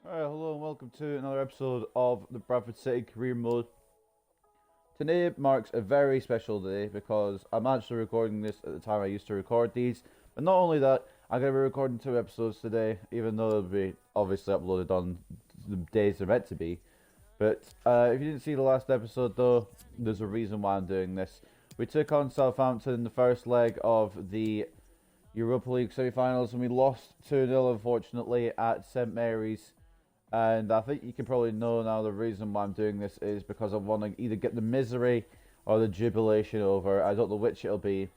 Alright, hello and welcome to another episode of the Bradford City Career Mode. Today marks a very special day because I'm actually recording this at the time I used to record these. But not only that, I'm going to be recording 2 episodes today, even though they'll be obviously uploaded on the days they're meant to be. But if you didn't see the last episode though, there's a reason why I'm doing this. We took on Southampton in the first leg of the Europa League semi-finals and we lost 2-0 unfortunately at St Mary's. And I think you can probably know now the reason why I'm doing this is because I want to either get the misery or the jubilation over. I don't know which it'll be,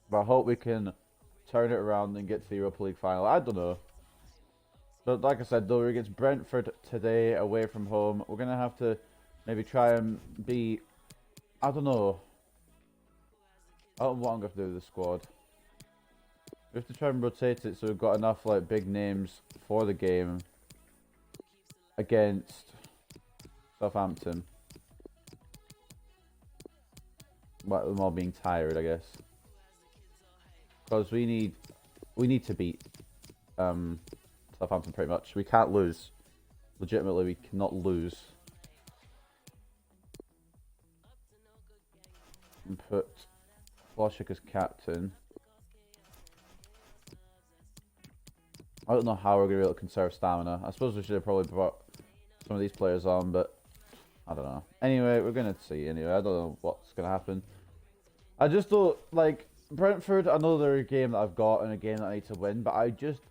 but I hope we can turn it around and get to the Europa League final. I don't know. But like I said, though, we're against Brentford today away from home. We're going to have to maybe try and be... I don't know. I don't know what I'm going to do with the squad. We have to try and rotate it so we've got enough like big names for the game against Southampton. But them all being tired, I guess. Because we need to beat Southampton pretty much. We can't lose. Legitimately, we cannot lose. And put Floshick as captain. I don't know how we're going to be able to conserve stamina. I suppose we should have probably brought some of these players on, but I don't know. Anyway, we're going to see anyway. I don't know what's going to happen. I just don't, like, Brentford, I know they're a game that I've got and a game that I need to win, but I just,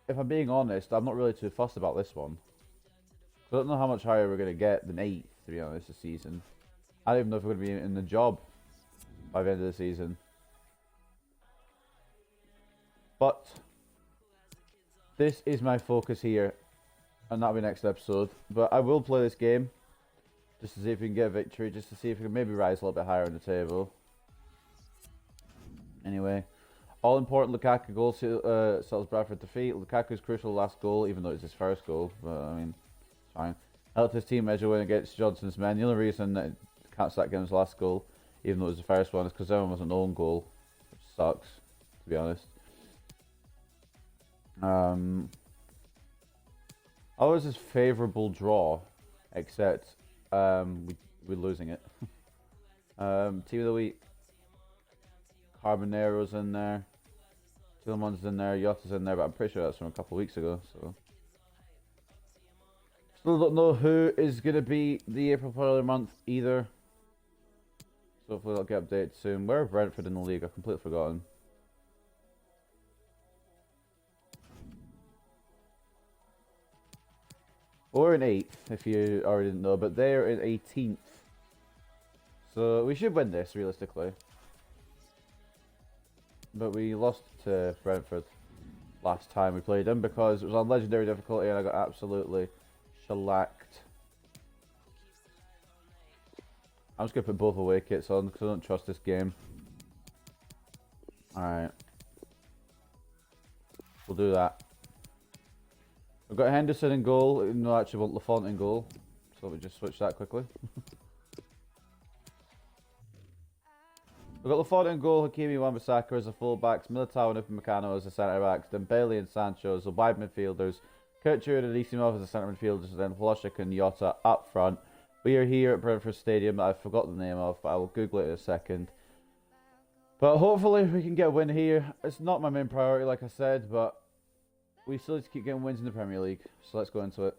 if I'm being honest, I'm not really too fussed about this one. I don't know how much higher we're going to get than 8th, to be honest, this season. I don't even know if we're going to be in the job by the end of the season. But this is my focus here, and that'll be next episode. But I will play this game, just to see if we can get a victory, just to see if we can maybe rise a little bit higher in the table. Anyway, all important Lukaku goal settles Bradford defeat. Lukaku's crucial last goal, even though it's his first goal, but I mean, it's fine. Helped his team measure win against Johnson's men. The only reason that can't start getting his last goal, even though it was the first one, is because everyone was an own goal, which sucks, to be honest. Ours is favourable draw, except we're losing it. Team of the week, Carbonero's in there, Tillman's in there, Yotta's in there, but I'm pretty sure that's from a couple of weeks ago. So still don't know who is going to be the April Player of the Month either. So hopefully that'll get updated soon. Where are Brentford in the league? I've completely forgotten. We're in 8th, if you already didn't know, but they're in 18th. So we should win this, realistically. But we lost to Brentford last time we played them because it was on legendary difficulty and I got absolutely shellacked. I'm just going to put both away kits on because I don't trust this game. Alright. We'll do that. We've got Henderson in goal, even though I actually want Lafont in goal. So we just switch that quickly. We've got Lafont in goal, Hakimi Wan-Bissaka as the fullbacks, Militao and Upamecano as the centre-backs, Dembele and Sancho as the wide midfielders, Kutcher and Anisimov as the centre midfielders, and then Floshick and Yotta up front. We are here at Brentford Stadium that I forgot the name of, but I will Google it in a second. But hopefully we can get a win here. It's not my main priority, like I said, but we still need to keep getting wins in the Premier League, so let's go into it.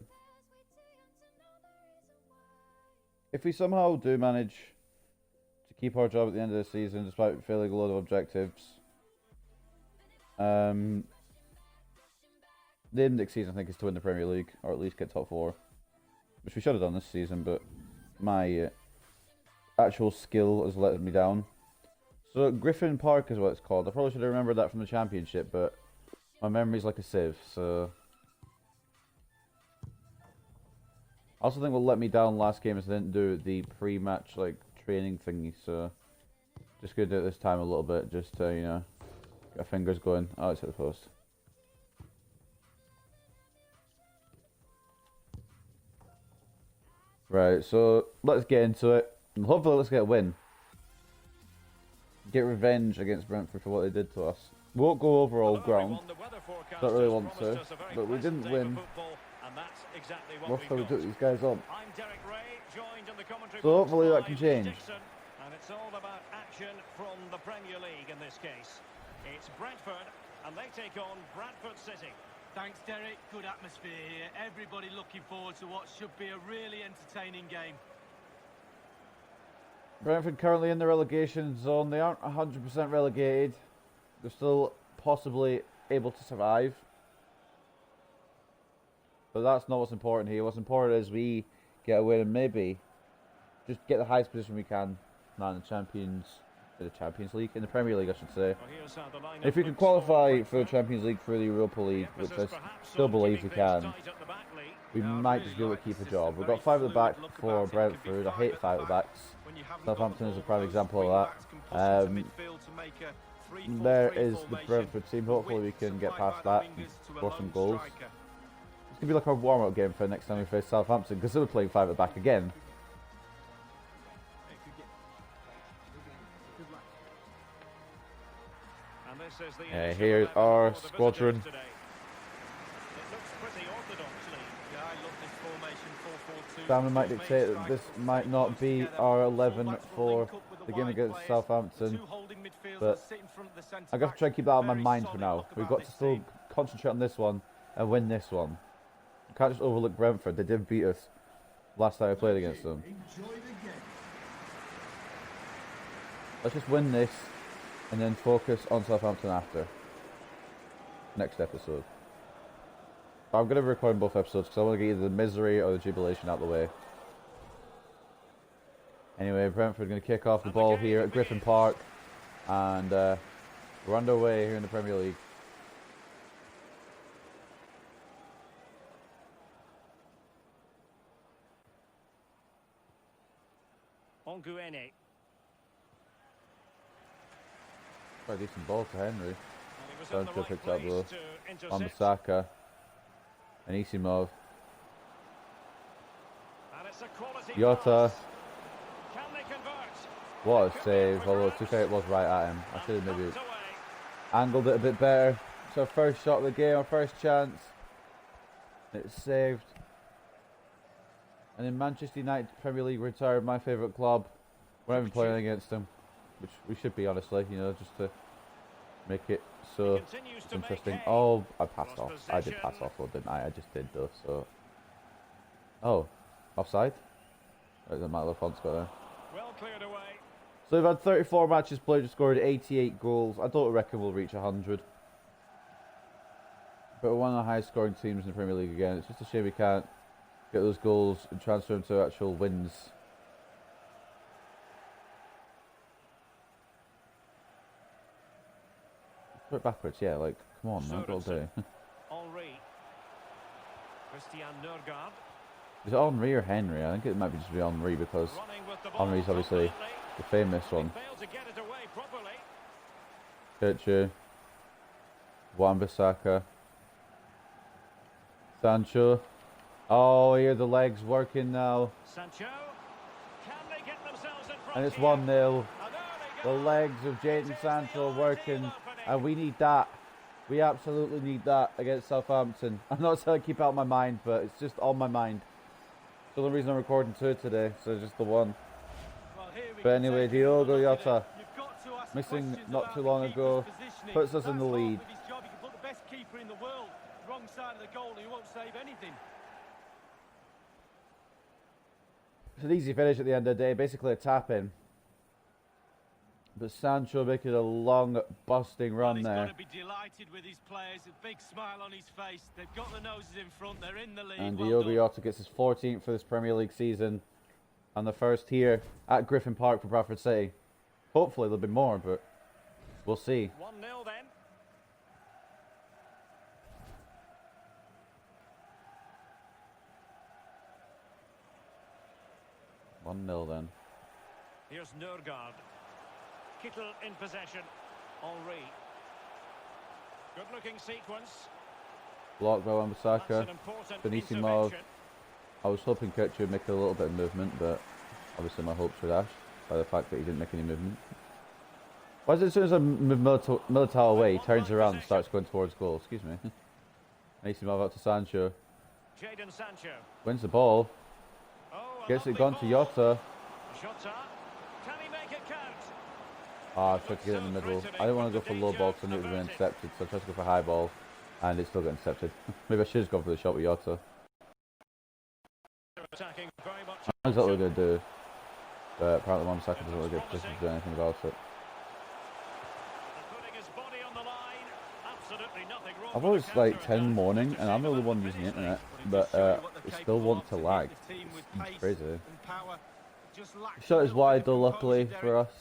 If we somehow do manage to keep our job at the end of the season, despite failing a load of objectives, the index season I think is to win the Premier League, or at least get top 4. Which we should have done this season, but my actual skill has let me down. So Griffin Park is what it's called. I probably should have remembered that from the Championship, but my memory's like a sieve, so I also think what let me down last game is I didn't do the pre-match like training thingy, so just gonna do it this time a little bit, just to, you know, get our fingers going. Oh, it's hit the post. Right, so let's get into it, and hopefully let's get a win. Get revenge against Brentford for what they did to us. We won't go over all ground, don't really want to, but we didn't win exactly what Rough how we we've took got. these guys on. I'm Derek Ray, joined in the commentary So box hopefully that by can change. Dixon, and it's all about action from the Premier League in this case. It's Brentford, and they take on Bradford City. Thanks, Derek. Good atmosphere here. Everybody looking forward to what should be a really entertaining game. Brentford currently in the relegation zone. They aren't 100% relegated. They're still possibly able to survive. But that's not what's important here. What's important is we get a win and maybe just get the highest position we can now in the Champions League, in the Premier League, I should say. If we can qualify for the Champions League through the Europa League, which I still believe we can, we might just be able to keep a job. We've got 5 at the back for Brentford. I hate 5 at the backs. Southampton is a prime example of that. There is the Brentford team. Hopefully we can get past that and score some goals. It's going to be like our warm-up game for next time we face Southampton, because they'll be playing 5 at the back again. Yeah, here's our squadron. Sam might dictate that this might not be our 11 for the game against Southampton, but I've got to try and keep that out of my mind for now. We've got to still concentrate on this one and win this one. We can't just overlook Brentford. They did beat us last time I played against them. Let's just win this and then focus on Southampton after next episode. But I'm going to record both episodes because I want to get either the misery or the jubilation out of the way. Anyway, Brentford are going to kick off the ball here at Griffin Park, and we're underway here in the Premier League. Onguene. Quite a decent ball to Henry. Sancho picked up though. Wan-Bissaka. Anisimov. Jota. What a save, although to be fair it was right at him. I should have maybe angled it a bit better. It's our first shot of the game, our first chance. It's saved. And in Manchester United Premier League retired, my favourite club. We're not even playing against them, which we should be honestly, you know, just to make it so it's interesting. Oh, I passed off. I did pass off though, didn't I? I just did though, so. Oh, offside? It doesn't matter if Font's got there. Well cleared away. So we've had 34 matches played, we've scored 88 goals. I don't reckon we'll reach 100. But we're one of the highest scoring teams in the Premier League again. It's just a shame we can't get those goals and transfer them to actual wins. Put it backwards, yeah, like, come on, man, what do. Henry. Christian Nørgaard. Is it Henry or Henry? I think it might be just be Henry because Henry's obviously the famous one. Kirchu. Wan-Bissaka. Sancho. Oh, here the legs working now. Sancho. Can they get themselves in front? And it's 1-0. The legs of Jadon Sancho working. And we need that. We absolutely need that against Southampton. I'm not saying I keep it out of my mind, but it's just on my mind. It's the only reason I'm recording 2 today, so just the one. But anyway, Diogo Jota, missing not too long ago, puts us in the lead. It's an easy finish at the end of the day, basically a tap-in. But Sancho making a long, busting run there. He's got to be delighted with his players. A big smile on his face. They've got the noses in front. They're in the lead. And Diogo Jota gets his 14th for this Premier League season. And the first here at Griffin Park for Bradford City. Hopefully there'll be more, but we'll see. 1-0 then. Here's Nørgaard. Kittel in possession. Henry. Good-looking sequence. Blocked by Wan-Bissaka. Anisimov. I was hoping Kirchu would make a little bit of movement, but obviously my hopes were dashed by the fact that he didn't make any movement. Why is it as soon as I move Militao away, he turns around and starts going towards goal? Excuse me. Anisimov out to Sancho. Jadon Sancho. Wins the ball. Oh, a Gets it lovely gone to ball. Jota. Jota. Can he make it count? Ah, I tried to get it in the middle. I didn't want to go for low ball because I knew it would have been intercepted, so I tried to go for high ball, and it still got intercepted. Maybe I should have gone for the shot with Jota. Attacking very much. I know what we're going to do, but apparently 1 second doesn't really get position to do anything about it. Putting his body on the line. Absolutely nothing wrong. I've always like 10 morning, and I'm the only one using the internet, but it still wants to lag. It's crazy. The shot is wide though, luckily for us.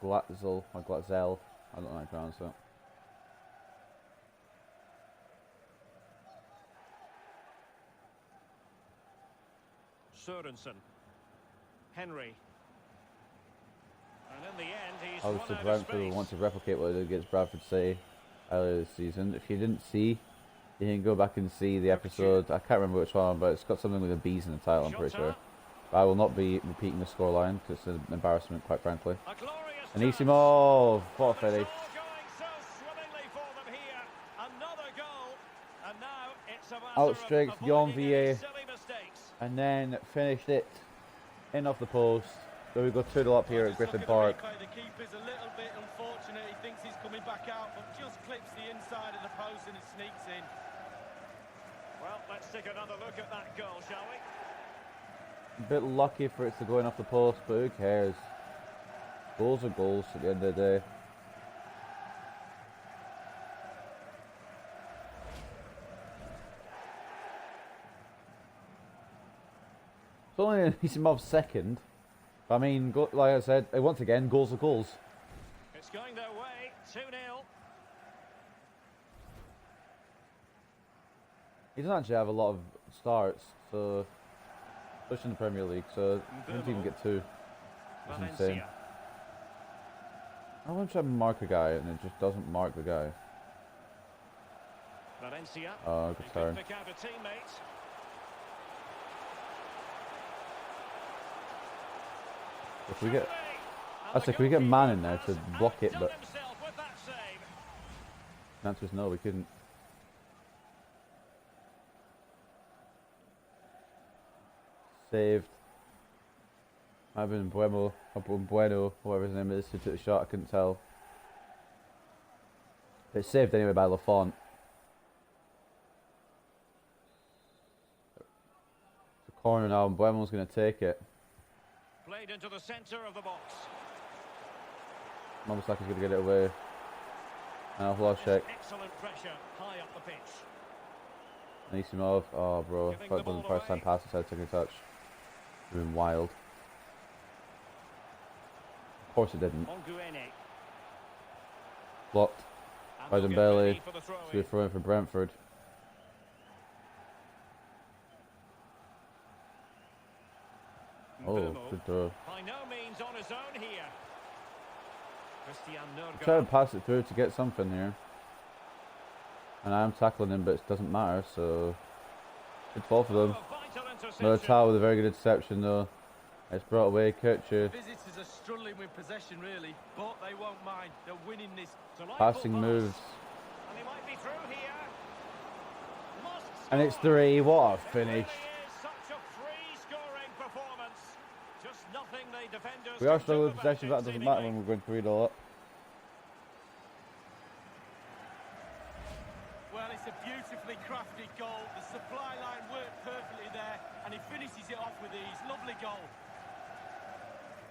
Glatzel, or Glatzel, I don't know how to pronounce it. Sørensen. Henry. And in the end, he's Obviously, run out of Brentford space. want to replicate what they did against Bradford City earlier this season. If you didn't see, you can go back and see the episode. I can't remember which one, but it's got something with the B's in the title, I'm pretty sure. But I will not be repeating the scoreline because it's an embarrassment, quite frankly. A glorious Anissimo, what a It's finish. all going so swimmingly for them here. Another goal. And now it's a matter Outstretched of Jon avoiding any Vier, silly mistakes. and then finished it in off the post. So we go 2-0 up here at Griffin Park. The keeper's a little bit unfortunate. He thinks he's coming back out, but just clips the inside of the post and it sneaks in. Well, let's take another look at that goal, shall we? A bit lucky for it to go in off the post, but who cares? Goals are goals at the end of the day. It's only Anissimov's second. But I mean, like I said, once again, goals are goals. It's going their way. 2-0. He doesn't actually have a lot of starts, so especially in the Premier League, so he didn't even get 2. That's insane. Valencia. I want to try and mark a guy, and it just doesn't mark the guy. Valencia. Oh, He good could turn. pick out a teammate. If we get, And I the say, can we get a man in there to goalkeeper block it? outdone But himself with that save. the answer is no, we couldn't. Saved. Might have been Bueno, whatever his name is, who took the shot. I couldn't tell. But it's saved anyway by Lafont. It's a corner now, and Buemo's going to take it. Played into the centre of the box. Almost like he's going to get it away. And I've lost check. Excellent pressure high up the pitch. Anisimov. Oh, bro. Giving Thought the it wasn't the ball first time away. pass had taken a touch. It would have been wild. Of course it didn't. Onguene. Blocked. And By they'll get Dembele. ready for the throw-in. So we're throwing for Brentford. Oh, Mbeumo. good throw. By no means on his own here. Christian I'm trying Nørgaard. to pass it through to get something here. And I am tackling him, but it doesn't matter, so... Good ball for them. Oh, vital interception. Another towel with a very good interception, though. It's brought away, Kircher. Visitors are struggling with possession, really, but they won't mind. They're winning this. Delightful Passing pass. moves. And he might be through here. Must And it's score. 3. What a It finish. really is such a free-scoring performance. Just nothing the defenders We are can struggling do with about possession, it, but that doesn't matter when seemingly. we're going 3-0 up. Well, it's a beautifully crafted goal. The supply line worked perfectly there, and he finishes it off with ease. Lovely goal.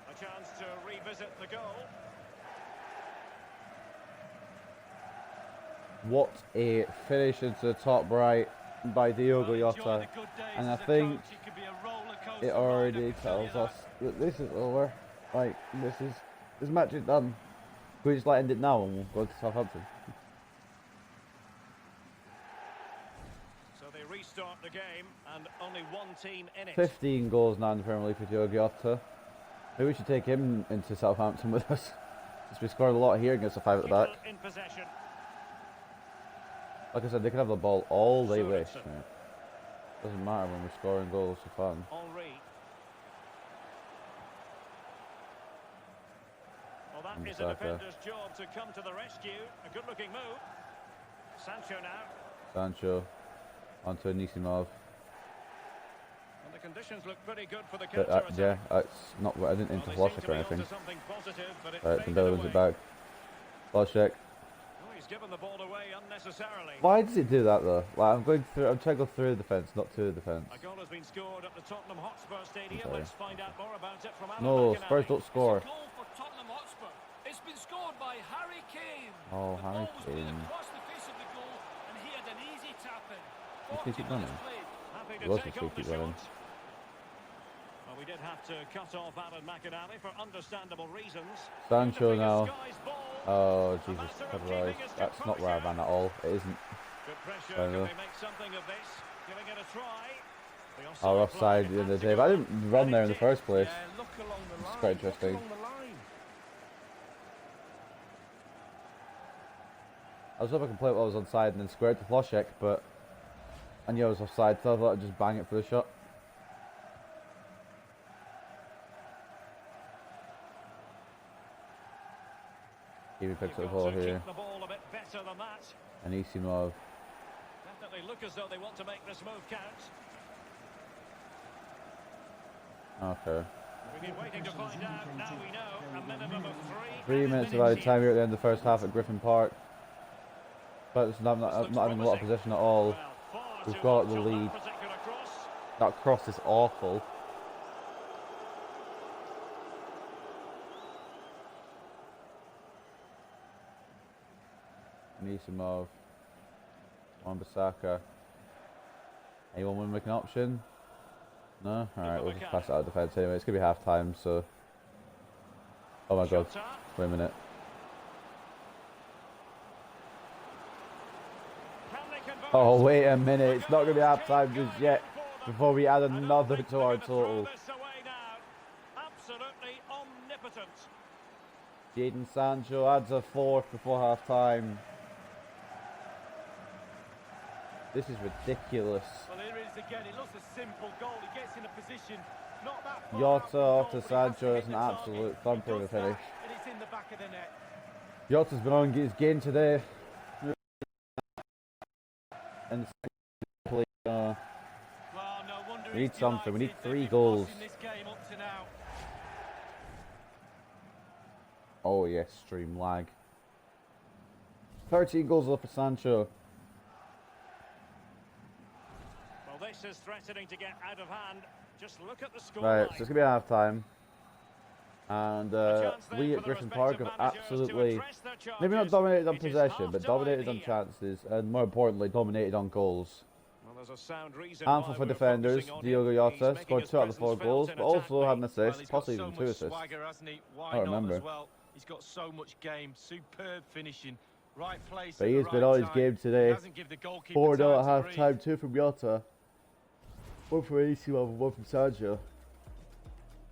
A chance to revisit the goal. What a finish into the top right by Diogo Well, enjoy Jota. the good days And I as a think coach. It could be a roller coaster it ride, already I can tell you tells us that. that this is over. Like, this match is done. We just like end it now and we'll go to Southampton. So they restart the game, and only one team in it. 15 goals now in the Premier League for Diogo Jota. Maybe we should take him into Southampton with us. Since we scored a lot here against the 5 at the back. Kittel in possession. Like I said, they can have the ball all they wish. Sørensen. Right? Doesn't matter when we're scoring goals for fun. Henry. Well, that is a defender's job to come to the rescue. A good-looking move. Sancho now. Sancho onto Anisimov. And the conditions look pretty good for the counter-attack. Yeah, that's not what I didn't into Flosek or anything. Right, Dembele wins it back. Flosek. Oh, he's given the ball away unnecessarily. Why does it do that though? Like I'm trying to go through the defence, not to the defence. A goal has been scored at the Tottenham Hotspur Stadium. Let's find out more about it from Alan No, McInally. Spurs don't score. It's a goal for Tottenham Hotspur. It's been scored by Harry Kane. Oh, the Harry ball was played Kane. across the face of the goal, and he had an easy tap in. Let's keep 40 minutes running. played. Happy He to was take supposed on to the keep running. shot. Well, we did have to cut off Alan McInally for understandable reasons. Sancho now. Skies ball. Oh Jesus Christ! That's not where I ran at all. It isn't. Good pressure. Fair Can enough. they make something of this? Giving it a try. The Oh, offside at the end of the day, but I didn't run there in the first place. Yeah, look along the line. It's quite interesting. Look along the line. I was hoping I could play it while I was onside and then square it to Flosek, but I knew I was offside, so I thought I'd just bang it for the shot. He picks up the ball here. Keep the ball a bit better than that. Anisimov. Definitely look as though they want to make this move count. Okay. We've been waiting to find out. Now we know. A minimum of 3 minutes of added time here at the end of the first half at Griffin Park. But it's not having a lot of possession at all. We've got the lead. That cross is awful. Anisimov. Wan-Bissaka. Anyone want to make an option? No? Alright, we'll just pass it out of defence anyway. It's going to be half time, so... Oh my god. Wait a minute. Oh, wait a minute. It's not going to be half time just yet before we add another to our total. Absolutely omnipotent. Jadon Sancho adds a fourth before half time. This is ridiculous. Well, here it is again. It looks a simple goal. He gets in a position not that far Jota out from off goal, to but he has Sancho. hit It's an the target. absolute He thumper of a does that, finish. and it's in the back of the net. Jota's been on his game today. And Well, no wonder we need he's something. We need delighted 3 that goals. in this game up to now. Oh yes, stream lag. 13 goals off for Sancho. Well, this is threatening to get out of hand. Just look at the score. Right, so it's going to be half time. And we at Griffin Park have absolutely, maybe not dominated on possession, but dominated on chances, and more importantly, dominated on goals. Well, there's a sound reason Handful why for we're defenders. focusing on Diogo him. Jota He's making scored his 2 out of the 4 presence goals, felt but in also had an attack. assist, Well, he's got possibly so even 2 much assists. swagger, hasn't he? Why I don't not remember. as well? He's got so much game, superb finishing, right place. But at he the has been right on his time. game today. He hasn't given the goalkeeper 4-0 time at to half breathe. time, 2 from Jota. 1 from Anisimov and 1 from Sancho.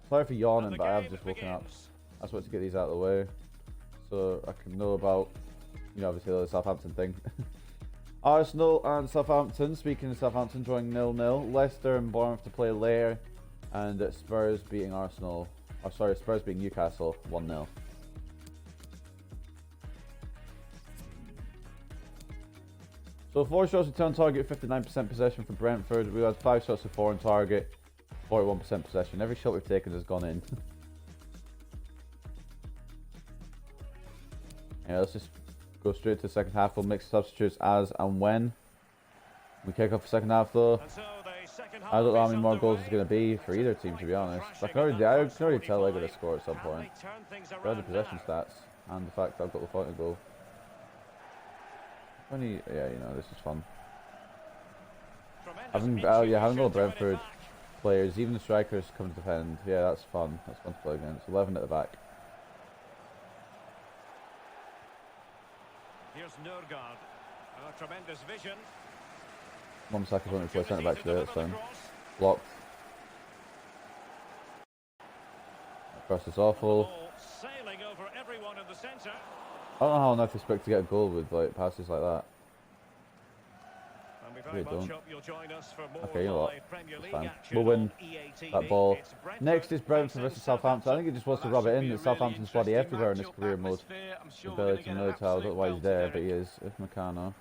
Sorry for yawning, but I have just woken up. I just want to get these out of the way, so I can know about, you know, obviously the Southampton thing. Arsenal and Southampton, speaking of Southampton, drawing 0-0. Leicester and Bournemouth to play later, and Spurs beating Arsenal. Oh, sorry, Spurs beating Newcastle 1-0. So 4 shots on target, 59% possession for Brentford. We had 5 shots to 4 on target, 41% possession. Every shot we've taken has gone in. Yeah, let's just go straight to the second half. We'll mix substitutes as and when. We kick off the second half though. I don't know how many more goals it's going to be for either team, to be honest. I can already tell they're going to score at some point. By the possession stats and the fact that I've got the point of goal. Yeah, you know, this is fun. Having all Brentford players, even the strikers, come to defend. Yeah, that's fun. That's fun to play against. 11 at the back. Here's Nørgaard. Tremendous vision. Wan-Bissaka's only play centre back today, that's fine. Blocked. That cross is awful. Sailing over everyone in the centre. I don't know how enough to expect to get a goal with like passes like that. We They very much don't. hope you'll join us for more Okay, you know what? live Premier It's League fine. action We'll win on EA TV. that ball. It's Brentford Next is Brentford facing versus Southampton. I think he just wants to rub it in that Southampton's bloody everywhere in this career mode. Ability to Militao. I don't know why he's there, but he is. If Meccano.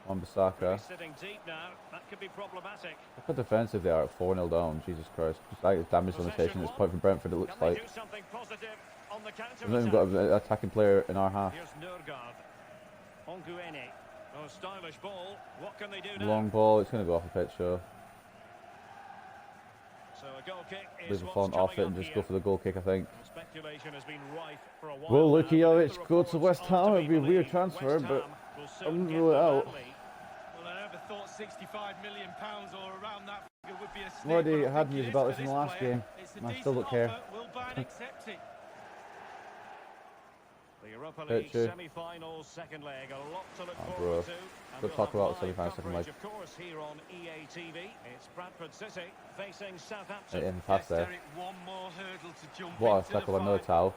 Wan-Bissaka. Sitting deep now. That could be problematic. Look how defensive they are at 4-0 down. Jesus Christ. Just like it's damage limitation at this point for Brentford, it looks Can they like. do something positive on the counter We've not even got an attacking player in our half. Here's Nurgard. Onguene. Oh, stylish ball. What can they do now? Long ball, it's going to go off the pitch, so. So a goal kick is Leave the what's font off it coming and up just here. go for the goal kick, I think. Well, speculation has been rife for a while. Will now, Luka but if Jovic the go to reports West are Ham? to It'd be a weird believed, transfer, West but Ham will I soon wouldn't get rule it the out. lead. Well, I never thought £65 million or around that figure would be a steal. Already but I had think news it is about for this in the last player. game. It's a I still decent don't care. offer. Will Bayern accept it? The Europa League Picture. semi-finals, second leg, a lot to look Oh, forward bro. to. And Let's we'll talk have about live semi-final, second coverage, leg. of course, here on EA TV. It's Bradford City facing Southampton. In the pass Yes, there. Derek, one more hurdle to jump What a into the tackle on final. Militao.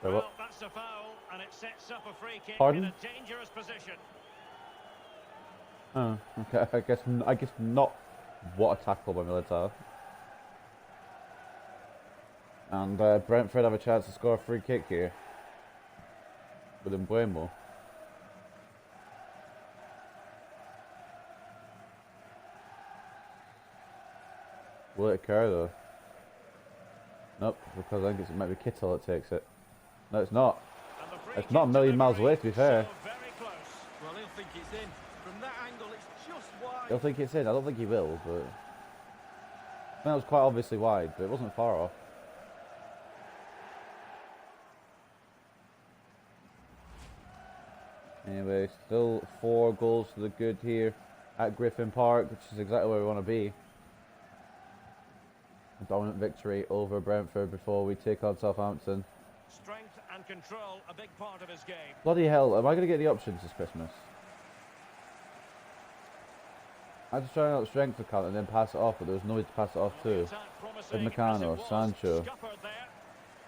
Well, that's a foul, and it sets up a free kick Pardon? in a dangerous position. Oh, okay. I guess not. What a tackle by Militao. And Brentford have a chance to score a free kick here. With Mbuemo. Will it occur though? Nope, because I think it might be Kittle that takes it. No, it's not. And the free It's kick not a million miles delivery, away, to be fair. so very close. Well, he'll think it's in. From that angle, it's just wide. He'll think it's in. I don't think he will, but I think that was quite obviously wide, but it wasn't far off. Anyway, still 4 goals to the good here at Griffin Park, which is exactly where we want to be. A dominant victory over Brentford before we take on Southampton. Strength and control, a big part of his game. Bloody hell, am I going to get the options this Christmas? I just try out strength account and then pass it off, but there was no way to pass it off Well, the to. attack promising With as it Meccano, was. Sancho. Scuppered there.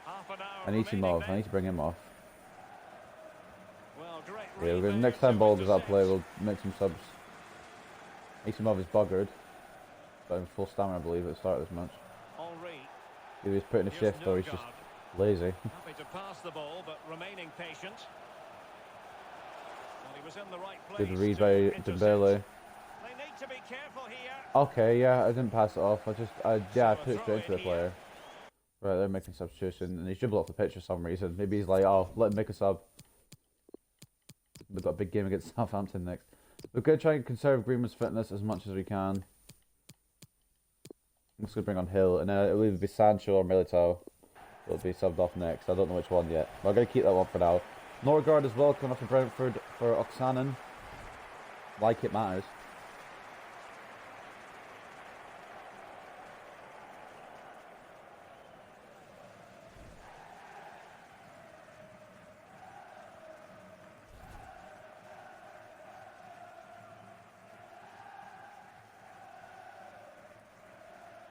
Half an hour I need him remaining off, I then. need to bring him off. Well, great Yeah, we're gonna, read next there, time ball to does that intercept. play, we'll make some subs. Isimov is buggered. Got him full stamina, I believe, at the start of this match. Henry. He was putting a Here's shift, or he's just Nurgard. lazy. Happy to pass the ball, but remaining patient. Well, he was in the right place Good read to by intercept. Dembele. They need to be careful here. Okay, yeah, I didn't pass it off. I So put it a straight into throw the in player. Right, they're making substitution, and he's dribbled off the pitch for some reason. Maybe he's like, oh, let him make a sub. We've got a big game against Southampton next. We're going to try and conserve Greenwood's fitness as much as we can. I'm just going to bring on Hill, and it'll either be Sancho or Militao. It'll be subbed off next. I don't know which one yet. But I'm going to keep that one for now. Nørgaard as well, coming off of Brentford for Oksanen. Like it matters.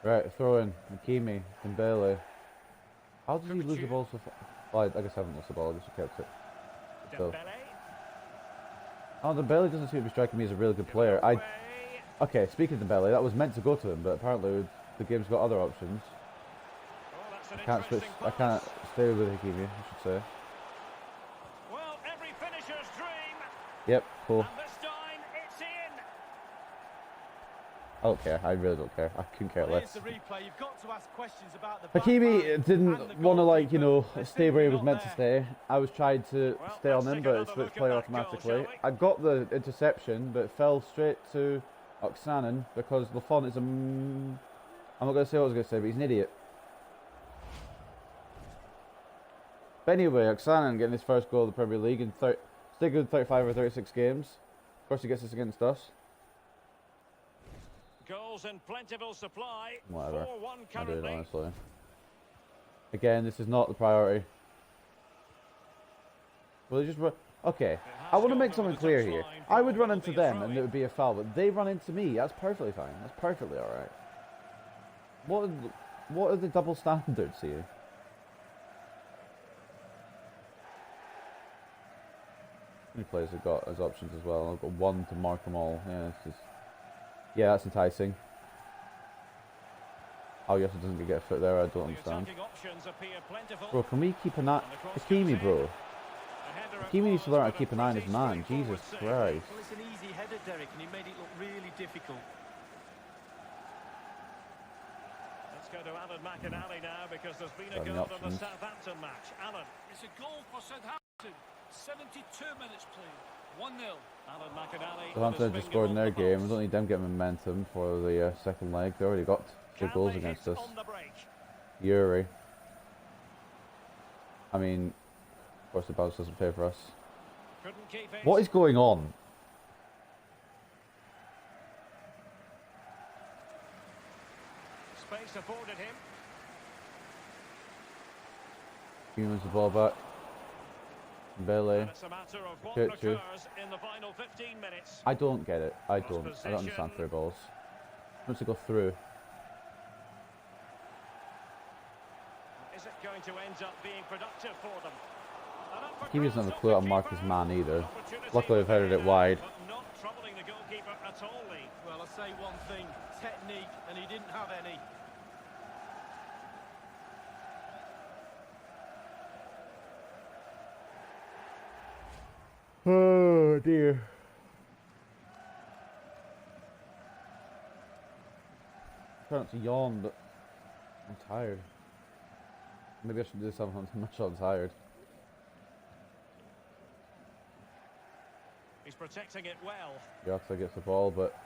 Right, throw in. Hakimi, Dembele. How did he lose the ball so far? Well, I guess I haven't lost the ball, I just kept it. So. Dembele. Oh, Dembele doesn't seem to be striking me as a really good player. Away. Okay, speaking of Dembele, that was meant to go to him, but apparently the game's got other options. Oh, that's an I can't switch. interesting I can't pass. stay with Hakimi, I should say. Well, every finisher's dream. Yep, cool. And this time, it's in. I don't care. I really don't care. I couldn't care Well, less. here's the replay. You've got to ask questions about the back Hakimi line didn't and the want to, like, you know, goalkeeper. They're stay where he simply was not meant to there. stay. I was trying to Well, stay on let's him, take but it another switched look at player that goal, automatically. shall we? I got the interception, but it fell straight to Oksanen because Lafont is a... I'm not going to say what I was going to say, but he's an idiot. But anyway, Oksanen getting his first goal of the Premier League in sticking with 35 or 36 games. Of course, he gets this against us. Goals in plentiful supply. Whatever. 4-1 I do it currently. honestly. Again, this is not the priority. Will they just run? Okay, I want to make something clear here. I would run into them and it would be a foul, but they run into me. That's perfectly fine. That's perfectly all right. What are the double standards here? Many players have got as options as well. I've got one to mark them all. Yeah, it's just, yeah, that's enticing. How Yota doesn't get a foot there, I don't understand. Bro, can we keep an eye? Hakimi, bro. Hakimi needs to learn how to keep an eye on his man. Jesus Christ. Well, it's an easy header, Derek, and he made it look really difficult. Let's go to Alan McInally now, because there's been a goal in the Southampton match. Alan. It's a goal for Southampton. 72 minutes played. 1-0. Alan McInally. Southampton just scored in their game. We don't need them getting momentum for the second leg. They already got 2 goals against us. Yuri. I mean, of course the bounce doesn't pay for us. What is going on? Space afforded him. He wins the ball back. Bailey. I don't get it. I don't understand through balls. Wants to go through. Is it going to end up being productive for them? He doesn't have a clue how to mark his man either. Luckily, I've headed it wide. But not troubling the goalkeeper at all, Lee. Well, I'll say one thing, technique, and he didn't have any. Oh dear. I'm trying not to yawn, but I'm tired. Maybe I should do something too much. I'm tired. He's protecting it well. Yota gets the ball, but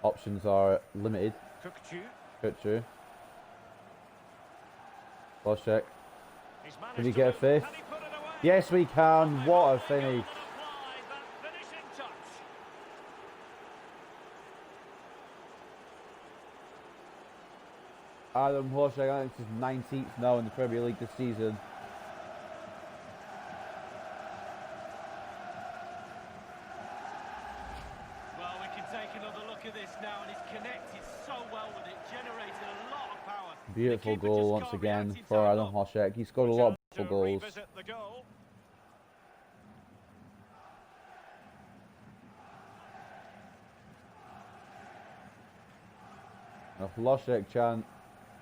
options are limited. Kukcu. Loschek. Can we get a fifth? Yes, we can. What a finish. Adam Loschek, I think this is 19th now in the Premier League this season. Well, we can take another look at this now, and he's connected so well with it, generated a lot of power. Beautiful goal once again for Adam Loschek. He scored a lot of beautiful goals. A Loschek chant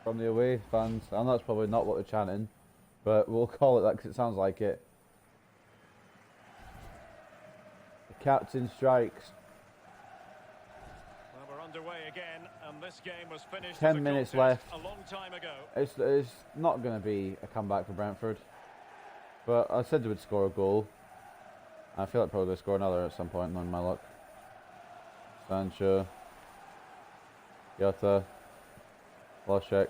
from the away fans, and that's probably not what they're chanting, but we'll call it that because it sounds like it. The captain strikes. Well, we're underway again, and this game was finished 10 minutes left. A long time ago. It's not going to be a comeback for Brentford, but I said they would score a goal. I feel like probably they'll score another at some point, knowing my luck. Sancho. Yota. Loschek.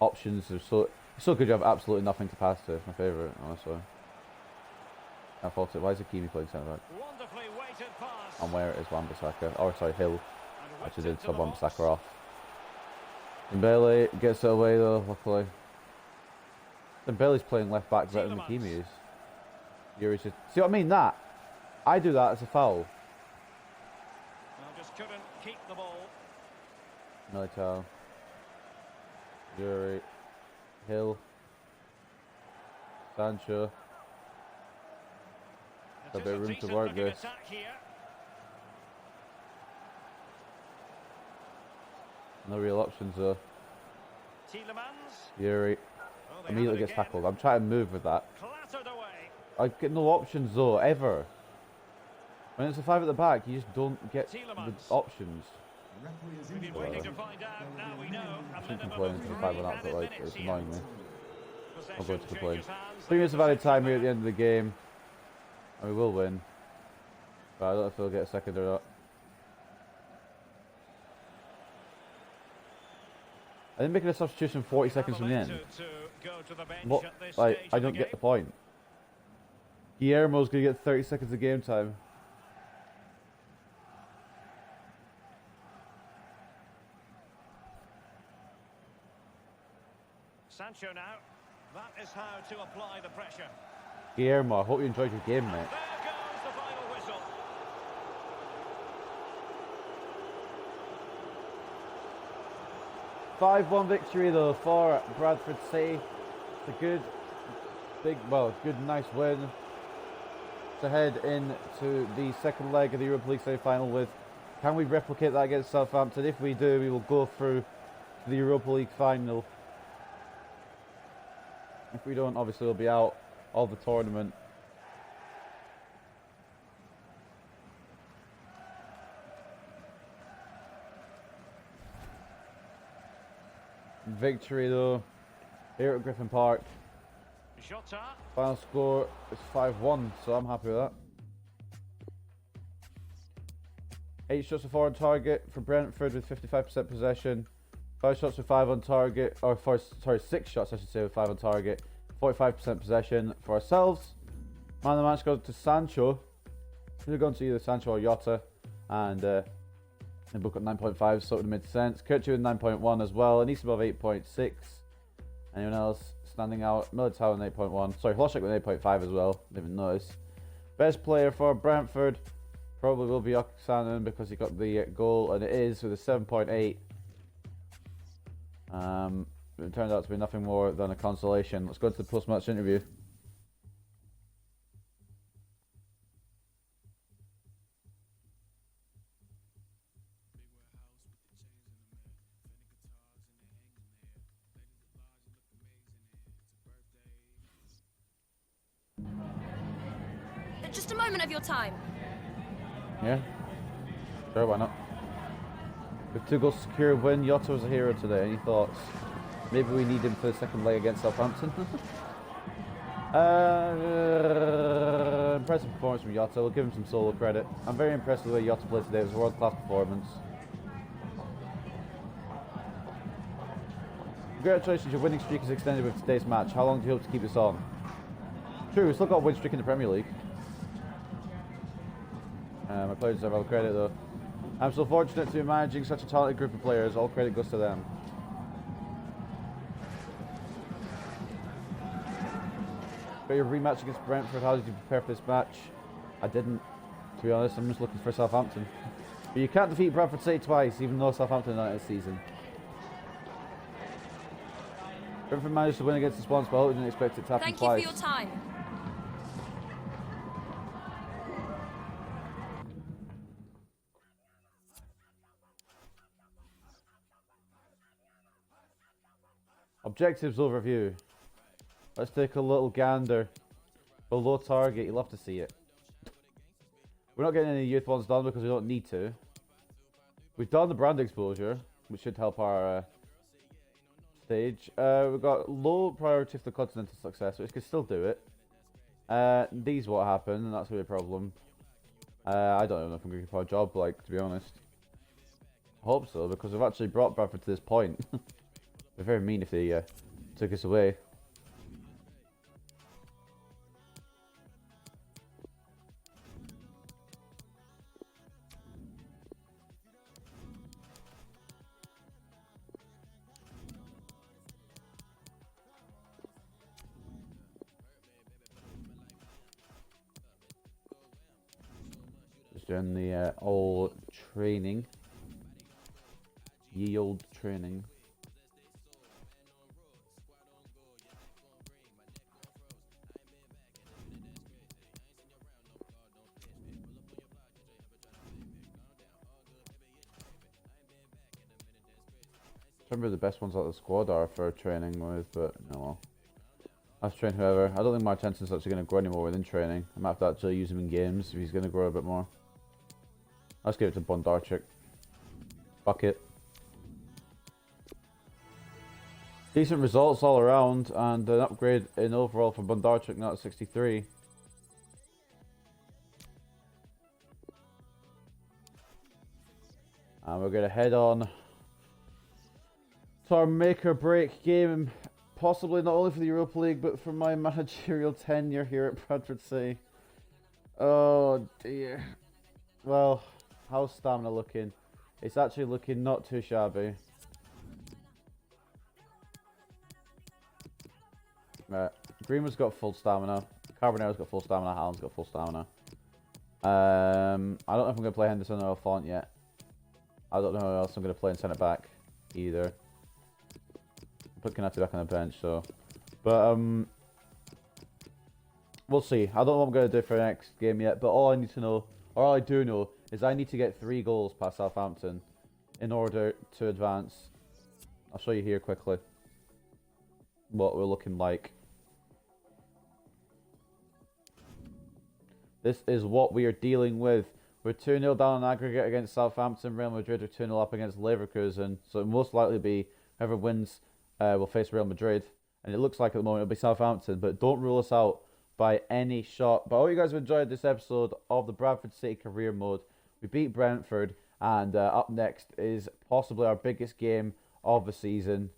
Options are so good you have absolutely nothing to pass to. It's my favourite, honestly. I thought it. Why is Hakimi playing centre back? Wonderfully weighted pass. And where it is Wan-Bissaka. Oh, sorry, Hill. Actually did sub Wan-Bissaka off. Dembele gets it away though, luckily. Dembele's playing left back better than Hakimi is. Yuri's just... See what I mean? That? I do that as a foul. Well, just couldn't keep the ball. Militao. Yuri. Hill. Sancho. A bit of room to work this. No real options though. Yuri. Immediately gets tackled. I'm trying to move with that. I get no options though, ever. When it's a 5 at the back, you just don't get the options. I shouldn't complain if it's a 5 and up, but like, it's annoying me. I'm going to complain. 3 minutes of added time here at the end of the game. And we will win. But I don't know if we'll get a second or not. I didn't make a substitution 40 seconds from the end. What? Like, I don't get the point. Guillermo's going to get 30 seconds of game time. Sancho now. That is how to apply the pressure. Guillermo, I hope you enjoyed your game, mate. There goes the final whistle. 5-1 victory though for Bradford City. It's a good, big, well, good, nice win. to head into the second leg of the Europa League semi-final with. Can we replicate that against Southampton? If we do, we will go through to the Europa League final. If we don't, obviously we'll be out of the tournament. Victory though, here at Griffin Park. Jota. Final score is 5-1, so I'm happy with that. 8 shots to 4 on target for Brentford with 55% possession. 5 shots with 5 on target, or 6 shots I should say with 5 on target. 45% possession for ourselves. Man of the match goes to Sancho. We're going to either Sancho or Jota, and they both got 9.5, so it would make sense. Kirchhoff with 9.1 as well, and he's above 8.6. Anyone else standing out? Militao with 8.1. Sorry, Hlošek with 8.5 as well. Didn't even notice. Best player for Brentford probably will be Oksanen because he got the goal, and it is with a 7.8. It turned out to be nothing more than a consolation. Let's go to the post-match interview. Just a moment of your time. Yeah, sure, why not? With 2 goals secure win, Jota was a hero today. Any thoughts? Maybe we need him for the second leg against Southampton. Impressive performance from Jota. We'll give him some solo credit. I'm very impressed with the way Jota played today. It was a world-class performance. Congratulations, your winning streak is extended with today's match. How long do you hope to keep this on? True, we still got a win streak in the Premier League. My players deserve all the credit though. I'm so fortunate to be managing such a talented group of players. All credit goes to them. Got your rematch against Brentford. How did you prepare for this match? I didn't, to be honest. I'm just looking for Southampton. But you can't defeat Bradford City twice, even though Southampton are not this season. Brentford managed to win against the Swans, but I didn't expect it to happen twice. Thank you for your time. Objectives overview. Let's take a little gander. Below target, you love to see it. We're not getting any youth ones done because we don't need to. We've done the brand exposure, which should help our stage. We've got low priority for the continental success, which can still do it. These won't happen, and that's really a problem. I don't even know if I'm going to keep our job, like, to be honest. I hope so, because we've actually brought Bradford to this point. It'd be very mean if they took us away. Just doing the old training. Ye old training. Remember the best ones out of the squad are for training with, but no, well. I've trained whoever. I don't think Martensen's actually going to grow anymore within training. I might have to actually use him in games if he's going to grow a bit more. Let's give it to Bondarchuk. Fuck it. Decent results all around, and an upgrade in overall for Bondarchuk, now at 63. And we're going to head on to our make or break game, possibly not only for the Europa League, but for my managerial tenure here at Bradford City. Oh dear. Well, how's stamina looking? It's actually looking not too shabby. Right, Greenwood's got full stamina. Carbonero's got full stamina. Haaland's got full stamina. I don't know if I'm going to play Henderson or Font yet. I don't know who else I'm going to play in centre back either. Put Kanati back on the bench, so. But We'll see. I don't know what I'm going to do for the next game yet, but all I need to know, or all I do know, is I need to get 3 goals past Southampton in order to advance. I'll show you here quickly what we're looking like. This is what we are dealing with. We're 2-0 down on aggregate against Southampton. Real Madrid are 2-0 up against Leverkusen. So it most likely be whoever wins will face Real Madrid. And it looks like at the moment it'll be Southampton. But don't rule us out by any shot. But I hope you guys have enjoyed this episode of the Bradford City Career Mode. We beat Brentford. And up next is possibly our biggest game of the season.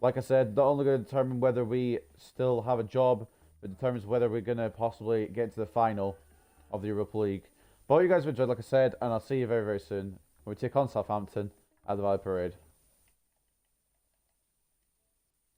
Like I said, not only going to determine whether we still have a job, but determines whether we're going to possibly get to the final of the Europa League. But I hope you guys have enjoyed, like I said, and I'll see you very, very soon when we take on Southampton at the Valley Parade.